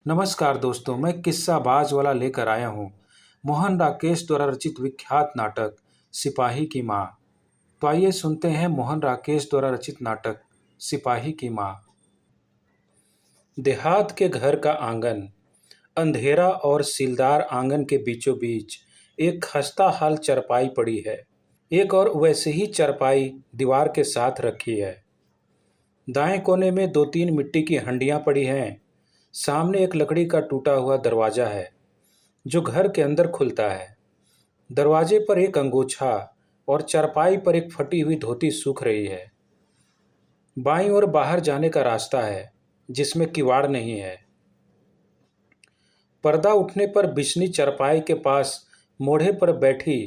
नमस्कार दोस्तों, मैं किस्साबाज वाला लेकर आया हूँ। मोहन राकेश द्वारा रचित विख्यात नाटक सिपाही की माँ। तो आइए सुनते हैं मोहन राकेश द्वारा रचित नाटक सिपाही की माँ। देहात के घर का आंगन अंधेरा और सीलदार आंगन के बीचों बीच एक खस्ता हाल चरपाई पड़ी है। एक और वैसे ही चरपाई दीवार के साथ रखी है। दाएं कोने में दो तीन मिट्टी की हंडियां पड़ी हैं। सामने एक लकड़ी का टूटा हुआ दरवाजा है जो घर के अंदर खुलता है। दरवाजे पर एक अंगोछा और चारपाई पर एक फटी हुई धोती सूख रही है। बाईं ओर बाहर जाने का रास्ता है जिसमें किवाड़ नहीं है। पर्दा उठने पर बिशनी चारपाई के पास मोढ़े पर बैठी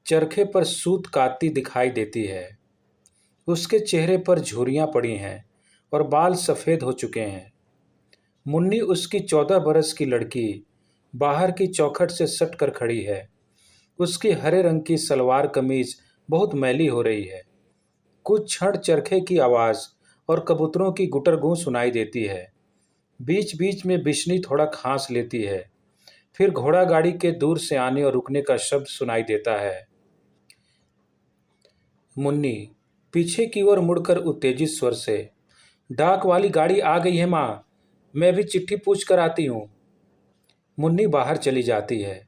चरखे पर सूत काटती दिखाई देती है। उसके चेहरे पर झुर्रियां पड़ी हैं और बाल सफ़ेद हो चुके हैं। मुन्नी उसकी 14 बरस की लड़की बाहर की चौखट से सट कर खड़ी है। उसकी हरे रंग की सलवार कमीज बहुत मैली हो रही है। कुछ क्षण चरखे की आवाज़ और कबूतरों की गुटर गूं सुनाई देती है। बीच बीच में बिशनी थोड़ा खांस लेती है। फिर घोड़ा गाड़ी के दूर से आने और रुकने का शब्द सुनाई देता है। मुन्नी पीछे की ओर मुड़कर उत्तेजित स्वर से, डाक वाली गाड़ी आ गई है माँ, मैं भी चिट्ठी पूछ कर आती हूँ। मुन्नी बाहर चली जाती है।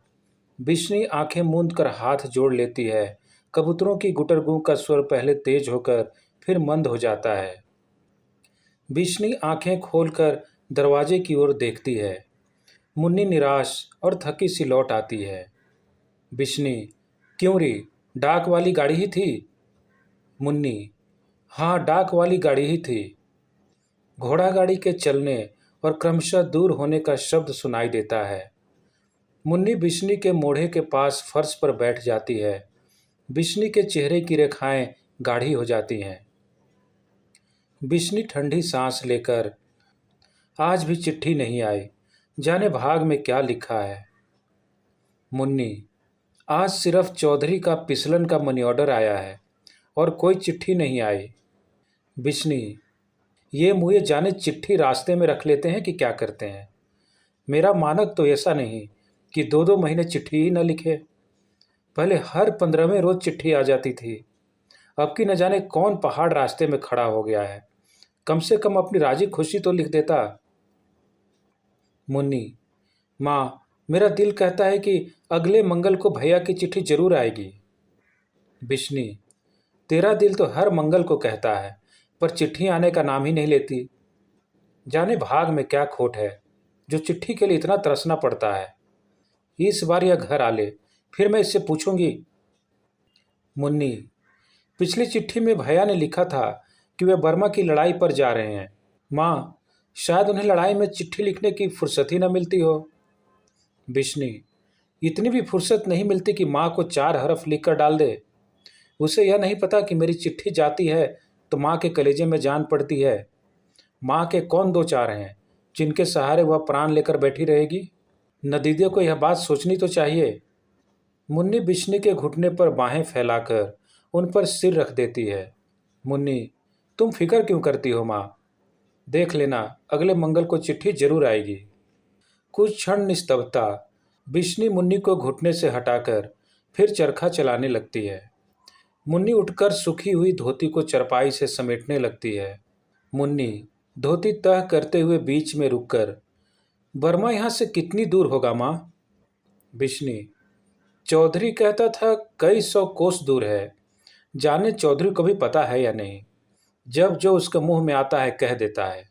बिशनी आंखें मूंद कर हाथ जोड़ लेती है। कबूतरों की गुटरगू का स्वर पहले तेज होकर फिर मंद हो जाता है। बिशनी आंखें खोलकर दरवाजे की ओर देखती है। मुन्नी निराश और थकी सी लौट आती है। बिशनी, क्यों री, डाक वाली गाड़ी ही थी? मुन्नी, हाँ, डाक वाली गाड़ी ही थी। घोड़ा गाड़ी के चलने और क्रमशः दूर होने का शब्द सुनाई देता है। मुन्नी बिशनी के मोढ़े के पास फर्श पर बैठ जाती है। बिशनी के चेहरे की रेखाएं गाढ़ी हो जाती हैं। बिशनी ठंडी सांस लेकर, आज भी चिट्ठी नहीं आई, जाने भाग में क्या लिखा है। मुन्नी, आज सिर्फ चौधरी का पिसलन का मनी ऑर्डर आया है और कोई चिट्ठी नहीं आई। बिशनी, ये मुझे जाने चिट्ठी रास्ते में रख लेते हैं कि क्या करते हैं। मेरा मानक तो ऐसा नहीं कि 2-2 महीने चिट्ठी ही न लिखे। पहले हर 15वें रोज चिट्ठी आ जाती थी। अब की न जाने कौन पहाड़ रास्ते में खड़ा हो गया है। कम से कम अपनी राजी खुशी तो लिख देता। मुन्नी, माँ, मेरा दिल कहता है कि अगले मंगल को भैया की चिट्ठी जरूर आएगी। बिशनी, तेरा दिल तो हर मंगल को कहता है, पर चिट्ठी आने का नाम ही नहीं लेती। जाने भाग में क्या खोट है जो चिट्ठी के लिए इतना तरसना पड़ता है। इस बार यह घर आ ले, फिर मैं इससे पूछूंगी। मुन्नी, पिछली चिट्ठी में भैया ने लिखा था कि वे बर्मा की लड़ाई पर जा रहे हैं। माँ, शायद उन्हें लड़ाई में चिट्ठी लिखने की फुर्सत ही न मिलती हो। बिशनी, इतनी भी फुर्सत नहीं मिलती कि माँ को 4 हरफ लिख कर डाल दे। उसे यह नहीं पता कि मेरी चिट्ठी जाती है तो माँ के कलेजे में जान पड़ती है। माँ के कौन 2-4 हैं जिनके सहारे वह प्राण लेकर बैठी रहेगी? नदीदे को यह बात सोचनी तो चाहिए। मुन्नी बिशनी के घुटने पर बाहें फैलाकर उन पर सिर रख देती है। मुन्नी, तुम फिक्र क्यों करती हो माँ? देख लेना, अगले मंगल को चिट्ठी जरूर आएगी। कुछ क्षण निस्तब्धता। बिशनी मुन्नी को घुटने से हटाकर फिर चरखा चलाने लगती है। मुन्नी उठकर सूखी हुई धोती को चरपाई से समेटने लगती है। मुन्नी धोती तह करते हुए बीच में रुककर, बर्मा यहाँ से कितनी दूर होगा माँ? बिशनी, चौधरी कहता था कई 100 कोस दूर है। जाने चौधरी को भी पता है या नहीं। जब जो उसके मुंह में आता है कह देता है।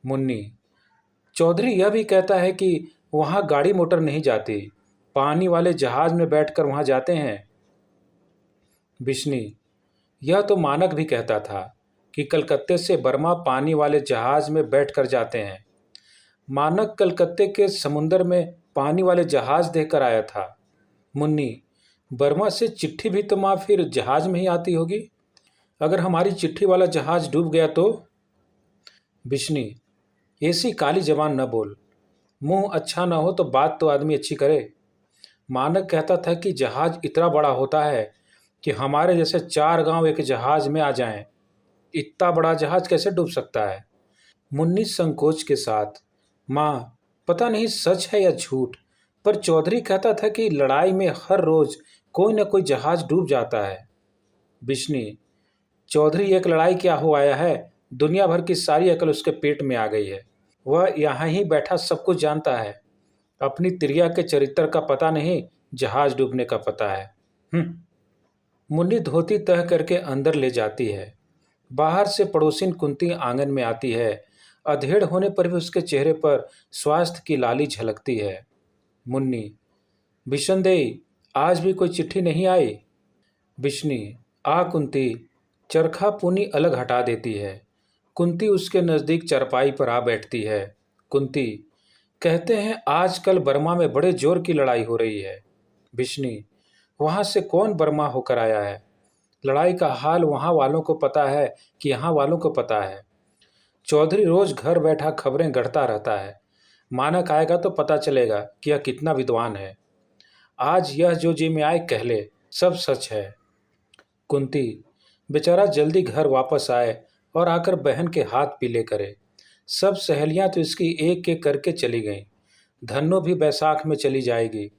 मुन्नी, चौधरी यह भी कहता है कि वहाँ गाड़ी मोटर नहीं जाती, पानी वाले जहाज में बैठकर वहाँ जाते हैं। बिशनी, यह तो मानक भी कहता था कि कलकत्ते से बर्मा पानी वाले जहाज में बैठकर जाते हैं। मानक कलकत्ते के समुंदर में पानी वाले जहाज देखकर आया था। मुन्नी, बर्मा से चिट्ठी भी तो माँ फिर जहाज में ही आती होगी। अगर हमारी चिट्ठी वाला जहाज डूब गया तो? बिशनी, ऐसी काली जबान न बोल। मुंह अच्छा न हो तो बात तो आदमी अच्छी करे। मानक कहता था कि जहाज इतना बड़ा होता है कि हमारे जैसे 4 गांव एक जहाज में आ जाएं। इतना बड़ा जहाज कैसे डूब सकता है? मुन्नी संकोच के साथ माँ, पता नहीं सच है या झूठ, पर चौधरी कहता था कि लड़ाई में हर रोज कोई न कोई जहाज डूब जाता है। बिश्नी, चौधरी एक लड़ाई क्या हो आया है, दुनिया भर की सारी अकल उसके पेट में आ गई है। वह यहाँ ही बैठा सब कुछ जानता है। अपनी तिरिया के चरित्र का पता नहीं, जहाज डूबने का पता है। मुन्नी धोती तह करके अंदर ले जाती है। बाहर से पड़ोसिन कुंती आंगन में आती है। अधेड़ होने पर भी उसके चेहरे पर स्वास्थ्य की लाली झलकती है। मुन्नी, बिशनदेई, आज भी कोई चिट्ठी नहीं आई? बिश्नी, आ कुंती। चरखा पूनी अलग हटा देती है। कुंती उसके नज़दीक चरपाई पर आ बैठती है। कुंती, कहते हैं आजकल बर्मा में बड़े जोर की लड़ाई हो रही है। बिश्नी, वहाँ से कौन बर्मा होकर आया है? लड़ाई का हाल वहाँ वालों को पता है कि यहाँ वालों को पता है? चौधरी रोज घर बैठा खबरें गढ़ता रहता है। मानक आएगा तो पता चलेगा कि यह कितना विद्वान है। आज यह जो जी में आए कह ले, सब सच है। कुंती, बेचारा जल्दी घर वापस आए और आकर बहन के हाथ पीले करे। सब सहेलियां तो इसकी एक एक करके चली गईं। धन्नो भी बैसाख में चली जाएगी।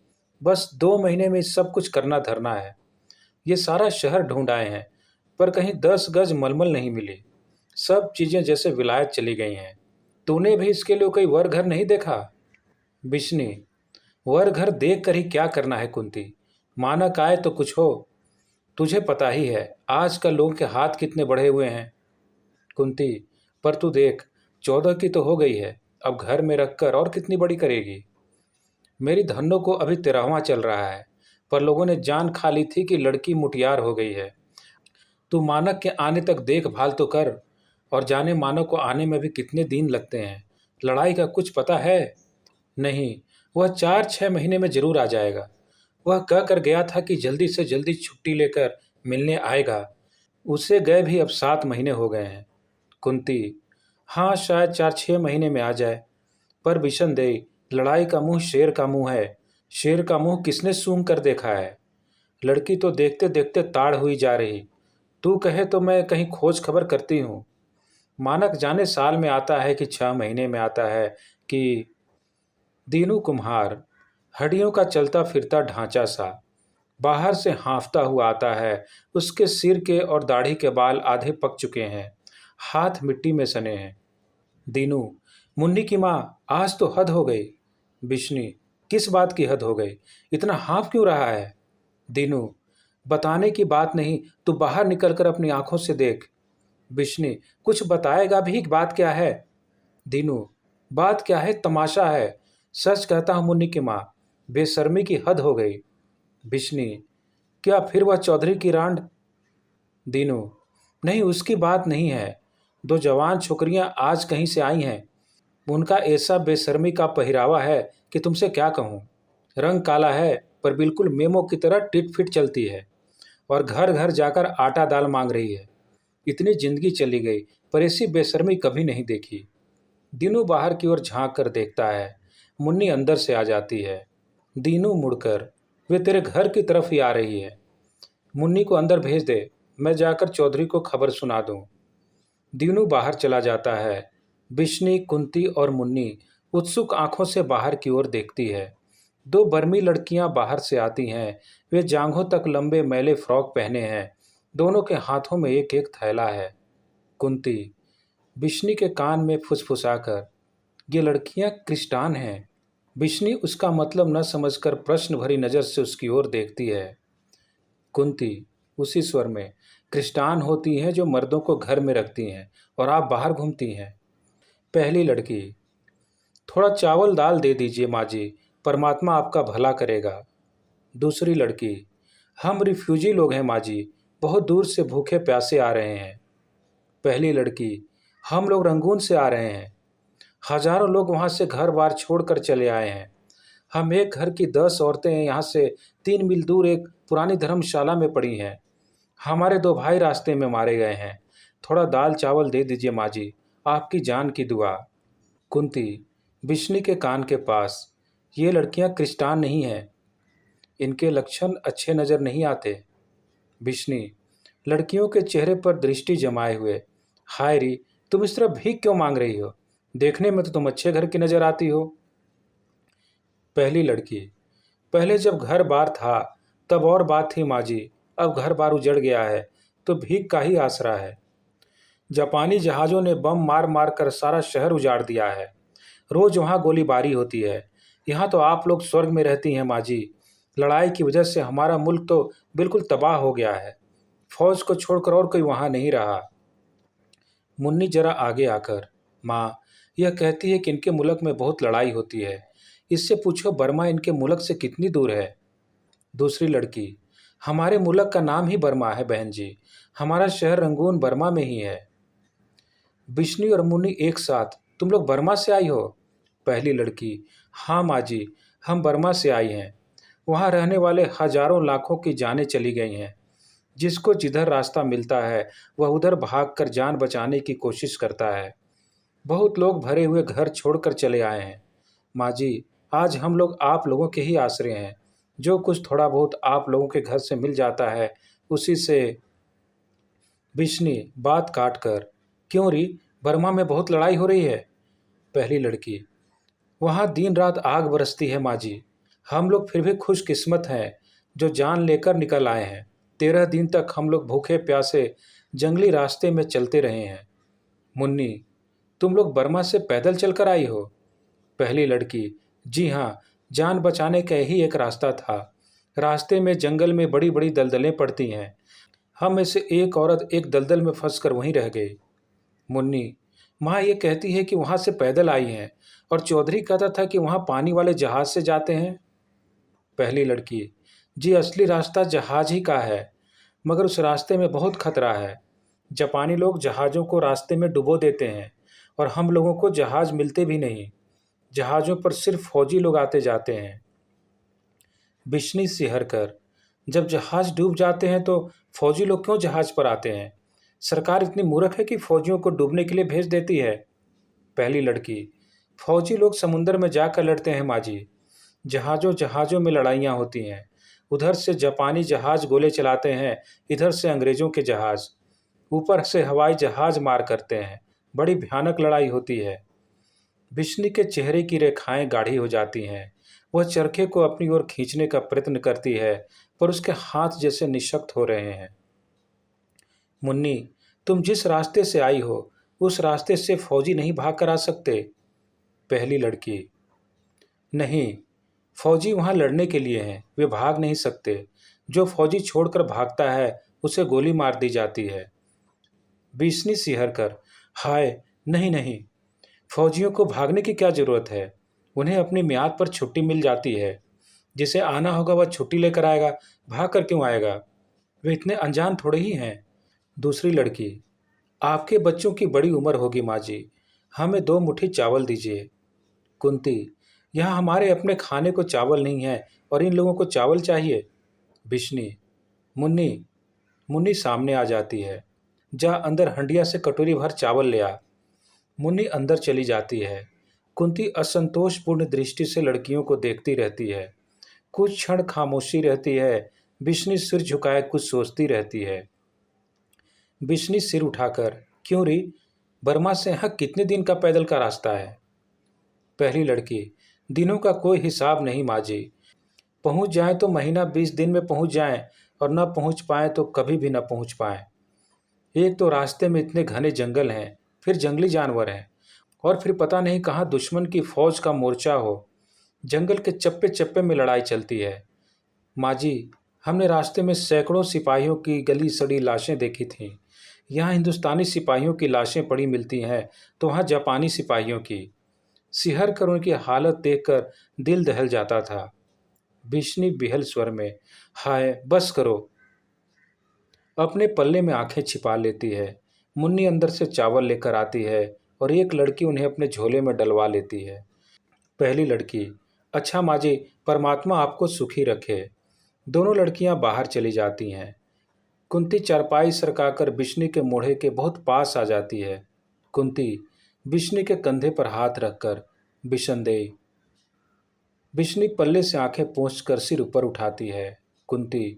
बस 2 महीने में सब कुछ करना धरना है। ये सारा शहर ढूंढ आए हैं, पर कहीं 10 गज मलमल नहीं मिली। सब चीजें जैसे विलायत चली गई हैं। तूने भी इसके लिए कोई वर घर नहीं देखा? बिश्नी, वर घर देख कर ही क्या करना है कुंती? मानक आए तो कुछ हो। तुझे पता ही है आजकल लोगों के हाथ कितने बढ़े हुए हैं। कुंती, पर तू देख, 14 की तो हो गई है, अब घर में रखकर और कितनी बड़ी करेगी? मेरी धन्नो को अभी 13वां चल रहा है, पर लोगों ने जान खा ली थी कि लड़की मुटियार हो गई है। तू मानक के आने तक देखभाल तो कर, और जाने मानक को आने में भी कितने दिन लगते हैं। लड़ाई का कुछ पता है? नहीं, वह 4-6 महीने में जरूर आ जाएगा। वह कह कर गया था कि जल्दी से जल्दी छुट्टी लेकर मिलने आएगा। उसे गए भी अब 7 महीने हो गए हैं। कुंती, हाँ, शायद 4-6 महीने में आ जाए। पर बिशनदेई, लड़ाई का मुंह शेर का मुंह है। शेर का मुंह किसने सूंघ कर देखा है? लड़की तो देखते देखते ताड़ हुई जा रही। तू कहे तो मैं कहीं खोज खबर करती हूँ। मानक जाने साल में आता है कि 6 महीने में आता है कि। दीनू कुम्हार, हड्डियों का चलता फिरता ढांचा सा, बाहर से हाँफता हुआ आता है। उसके सिर के और दाढ़ी के बाल आधे पक चुके हैं, हाथ मिट्टी में सने हैं। दीनू, मुन्नी की माँ, आज तो हद हो गई। बिश्नी, किस बात की हद हो गई? इतना हाँफ क्यों रहा है? दीनू, बताने की बात नहीं, तू बाहर निकलकर अपनी आंखों से देख। बिश्नी, कुछ बताएगा भी? बात क्या है? दीनू, बात क्या है? तमाशा है। सच कहता हूँ मुन्नी की माँ, बेशर्मी की हद हो गई। बिश्नी, क्या फिर वह चौधरी की रांड? दीनू, नहीं, उसकी बात नहीं है। 2 जवान छोकरियां आज कहीं से आई हैं। उनका ऐसा बेशर्मी का पहरावा है कि तुमसे क्या कहूँ। रंग काला है, पर बिल्कुल मेमो की तरह टिट फिट चलती है, और घर घर जाकर आटा दाल मांग रही है। इतनी जिंदगी चली गई, पर ऐसी बेशर्मी कभी नहीं देखी। दीनू बाहर की ओर झांक कर देखता है। मुन्नी अंदर से आ जाती है। दीनू मुड़कर, वे तेरे घर की तरफ ही आ रही है। मुन्नी को अंदर भेज दे, मैं जाकर चौधरी को खबर सुना दूं। दीनू बाहर चला जाता है। बिश्नी, कुंती और मुन्नी उत्सुक आंखों से बाहर की ओर देखती है। 2 बर्मी लड़कियां बाहर से आती हैं। वे जांघों तक लंबे मैले फ्रॉक पहने हैं। दोनों के हाथों में एक एक थैला है। कुंती बिश्नी के कान में फुसफुसाकर, ये लड़कियां क्रिस्टान हैं। बिश्नी उसका मतलब न समझकर प्रश्न भरी नज़र से उसकी ओर देखती है। कुंती उसी स्वर में, क्रिस्टान होती हैं जो मर्दों को घर में रखती हैं और आप बाहर घूमती हैं। पहली लड़की, थोड़ा चावल दाल दे दीजिए माँ जी, परमात्मा आपका भला करेगा। दूसरी लड़की, हम रिफ्यूजी लोग हैं माँ जी, बहुत दूर से भूखे प्यासे आ रहे हैं। पहली लड़की, हम लोग रंगून से आ रहे हैं। हजारों लोग वहाँ से घर बार छोड़कर चले आए हैं। हम एक घर की 10 औरतें यहाँ से 3 मील दूर एक पुरानी धर्मशाला में पड़ी हैं। हमारे 2 भाई रास्ते में मारे गए हैं। थोड़ा दाल चावल दे दीजिए माँ जी, आपकी जान की दुआ। कुंती बिश्नी के कान के पास, ये लड़कियाँ क्रिस्टान नहीं हैं, इनके लक्षण अच्छे नज़र नहीं आते। बिश्नी लड़कियों के चेहरे पर दृष्टि जमाए हुए, हाय री, तुम इस तरह भीख क्यों मांग रही हो? देखने में तो तुम अच्छे घर की नजर आती हो। पहली लड़की, पहले जब घर बार था तब और बात थी माँ जी। अब घर बार उजड़ गया है तो भीख का ही आसरा है। जापानी जहाज़ों ने बम मार मार कर सारा शहर उजाड़ दिया है। रोज वहाँ गोलीबारी होती है। यहाँ तो आप लोग स्वर्ग में रहती हैं माँ जी। लड़ाई की वजह से हमारा मुल्क तो बिल्कुल तबाह हो गया है। फौज को छोड़कर और कोई वहाँ नहीं रहा। मुन्नी जरा आगे आकर, माँ, यह कहती है कि इनके मुल्क में बहुत लड़ाई होती है। इससे पूछो बर्मा इनके मुल्क से कितनी दूर है। दूसरी लड़की, हमारे मुल्क का नाम ही बर्मा है बहन जी। हमारा शहर रंगून बर्मा में ही है। बिश्नी और मुन्नी एक साथ, तुम लोग बर्मा से आई हो? पहली लड़की, हाँ माँ जी, हम बर्मा से आई हैं। वहाँ रहने वाले हजारों लाखों की जानें चली गई हैं। जिसको जिधर रास्ता मिलता है वह उधर भागकर जान बचाने की कोशिश करता है। बहुत लोग भरे हुए घर छोड़कर चले आए हैं। माँ जी, आज हम लोग आप लोगों के ही आसरे हैं। जो कुछ थोड़ा बहुत आप लोगों के घर से मिल जाता है उसी से। बिश्नी बात काट कर, क्यों री, बर्मा में बहुत लड़ाई हो रही है? पहली लड़की, वहाँ दिन रात आग बरसती है माँ जी। हम लोग फिर भी खुशकिस्मत हैं जो जान लेकर निकल आए हैं। 13 दिन तक हम लोग भूखे प्यासे जंगली रास्ते में चलते रहे हैं। मुन्नी, तुम लोग बर्मा से पैदल चलकर आई हो? पहली लड़की, जी हाँ, जान बचाने का यही एक रास्ता था। रास्ते में जंगल में बड़ी बड़ी दलदलें पड़ती हैं। हम में से एक औरत एक दलदल में फंसकर वहीं रह गई। मुन्नी, माँ ये कहती है कि वहाँ से पैदल आई हैं और चौधरी कहता था कि वहाँ पानी वाले जहाज से जाते हैं। पहली लड़की, जी असली रास्ता जहाज ही का है, मगर उस रास्ते में बहुत खतरा है। जापानी लोग जहाज़ों को रास्ते में डुबो देते हैं और हम लोगों को जहाज़ मिलते भी नहीं। जहाज़ों पर सिर्फ फौजी लोग आते जाते हैं। बिश्नी सिहर कर, जब जहाज़ डूब जाते हैं तो फौजी लोग क्यों जहाज़ पर आते हैं? सरकार इतनी मूर्ख है कि फौजियों को डूबने के लिए भेज देती है। पहली लड़की, फौजी लोग समुंदर में जाकर लड़ते हैं माँ जी। जहाज़ों जहाज़ों में लड़ाइयाँ होती हैं। उधर से जापानी जहाज़ गोले चलाते हैं, इधर से अंग्रेज़ों के जहाज़। ऊपर से हवाई जहाज़ मार करते हैं। बड़ी भयानक लड़ाई होती है। बिश्नी के चेहरे की रेखाएं गाढ़ी हो जाती हैं। वह चरखे को अपनी ओर खींचने का प्रयत्न करती है, पर उसके हाथ जैसे निःशक्त हो रहे हैं। मुन्नी, तुम जिस रास्ते से आई हो उस रास्ते से फौजी नहीं भाग कर आ सकते। पहली लड़की, नहीं, फौजी वहां लड़ने के लिए हैं, वे भाग नहीं सकते। जो फौजी छोड़कर भागता है उसे गोली मार दी जाती है। बिस्नी सिहर कर, हाय, नहीं नहीं, फौजियों को भागने की क्या जरूरत है? उन्हें अपनी मियाद पर छुट्टी मिल जाती है। जिसे आना होगा वह छुट्टी लेकर आएगा, भाग कर क्यों आएगा? वे इतने अनजान थोड़े ही हैं। दूसरी लड़की, आपके बच्चों की बड़ी उम्र होगी माँ जी, हमें 2 मुट्ठी चावल दीजिए। कुंती, यहाँ हमारे अपने खाने को चावल नहीं है और इन लोगों को चावल चाहिए। बिश्नी, मुन्नी, मुन्नी सामने आ जाती है। जा अंदर हंडिया से कटोरी भर चावल ले आ। मुन्नी अंदर चली जाती है। कुंती असंतोषपूर्ण दृष्टि से लड़कियों को देखती रहती है। कुछ क्षण खामोशी रहती है। बिश्नी सिर झुकाए कुछ सोचती रहती है। बिश्नी सिर उठाकर, क्यों री, बर्मा से यहाँ कितने दिन का पैदल का रास्ता है? पहली लड़की, दिनों का कोई हिसाब नहीं माँ जी। पहुँच जाएं तो महीना 20 दिन में पहुँच जाएं और न पहुँच पाएं तो कभी भी न पहुँच पाएं। एक तो रास्ते में इतने घने जंगल हैं, फिर जंगली जानवर हैं, और फिर पता नहीं कहाँ दुश्मन की फौज का मोर्चा हो। जंगल के चप्पे चप्पे में लड़ाई चलती है। माँ जी, हमने रास्ते में सैकड़ों सिपाहियों की गली सड़ी लाशें देखी थीं। यहाँ हिंदुस्तानी सिपाहियों की लाशें पड़ी मिलती हैं तो वहाँ जापानी सिपाहियों की। सिहर कर उनकी हालत देखकर दिल दहल जाता था। बिश्नी बिहल स्वर में, हाय बस करो। अपने पल्ले में आंखें छिपा लेती है। मुन्नी अंदर से चावल लेकर आती है और एक लड़की उन्हें अपने झोले में डलवा लेती है। पहली लड़की, अच्छा माँ जी, परमात्मा आपको सुखी रखे। दोनों लड़कियां बाहर चली जाती हैं। कुंती चारपाई सरकाकर बिश्नी के मोढ़े के बहुत पास आ जाती है। कुंती बिश्नी के कंधे पर हाथ रखकर, बिशनदेई। बिश्नी पल्ले से आंखें पोंछकर सिर ऊपर उठाती है। कुंती,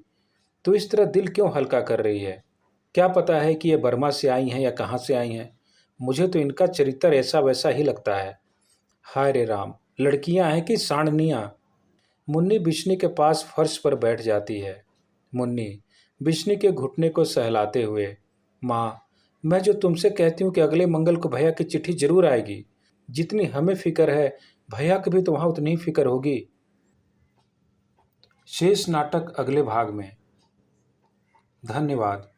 तू इस तरह दिल क्यों हल्का कर रही है? क्या पता है कि ये बर्मा से आई हैं या कहाँ से आई हैं? मुझे तो इनका चरित्र ऐसा वैसा ही लगता है। हाय रे राम, लड़कियां हैं कि सांडनियां। मुन्नी बिश्नी के पास फर्श पर बैठ जाती है। मुन्नी बिश्नी के घुटने को सहलाते हुए, माँ, मैं जो तुमसे कहती हूँ कि अगले मंगल को भैया की चिट्ठी जरूर आएगी। जितनी हमें फिक्र है, भैया की भी तो वहाँ उतनी ही फिक्र होगी। शेष नाटक अगले भाग में। धन्यवाद।